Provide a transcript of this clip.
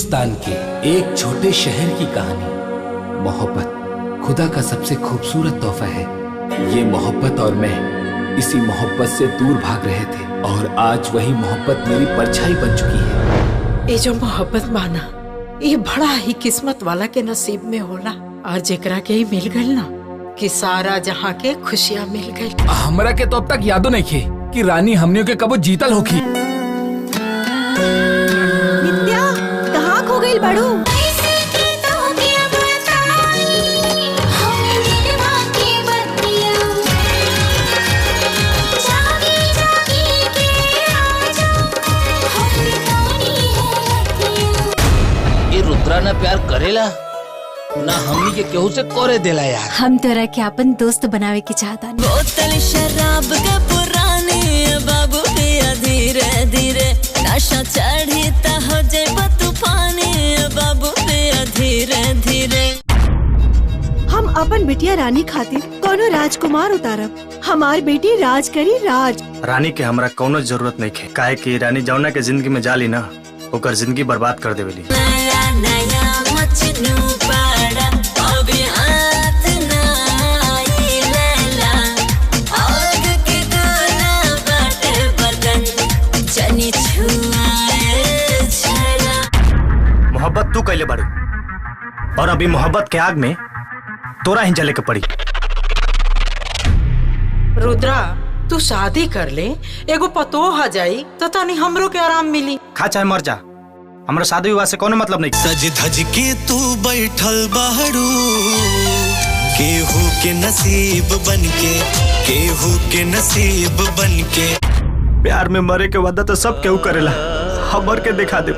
हिंदुस्तान के एक छोटे शहर की कहानी। मोहब्बत खुदा का सबसे खूबसूरत तोहफा है। ये मोहब्बत और मैं इसी मोहब्बत से दूर भाग रहे थे और आज वही मोहब्बत मेरी परछाई बन चुकी है। ये जो मोहब्बत माना ये बड़ा ही किस्मत वाला के नसीब में होला और जेकरा के ही मिल गई ना कि सारा जहाँ के खुशियाँ मिल गई। हमरा के तो अब तक यादो नहीं खे कि रानी हमनियों के कबो जीतल होखी। नित्या कहाँ खो गई बड़ू? ये रुद्रा ना प्यार करेला ना हमनी के केहू से करे देला यार। हम तोरा के अपन दोस्त बनावे की चाहता। बोतल शराब के पुरानी बाबू पिया धीरे धीरे नशा चढ़ी ता हो जाए तूफानी बाबू पिया धीरे धीरे। हम अपन बिटिया रानी खातिर कोनो राजकुमार उतारब। हमार बेटी राज करी राज। रानी के हमरा कोनो जरूरत नहीं है, काहे कि रानी जौना के जिंदगी में जाली ना ओकर जिंदगी बर्बाद कर देवेली। नया नया मजनू पाड़ा अभी हाथ ना आई लैला आग के गोला बाटे बदन जनी छुआए छला। मोहब्बत तू कैले बाड़ू और अभी मोहब्बत के आग में तोरा ही जले के पड़ी। रुद्रा तू शादी कर ले, एगो पतो आ जाई तो तनी हमरो के आराम मिली। खा चाहे मर जा, हमरा शादी विवाह से कोनो मतलब नहीं। सज धज के तू बैठल बाड़ू केहू के नसीब बनके, केहू के नसीब बनके। प्यार में मरे के वादा तो सब केहू करेला, हम मर के दिखा दे।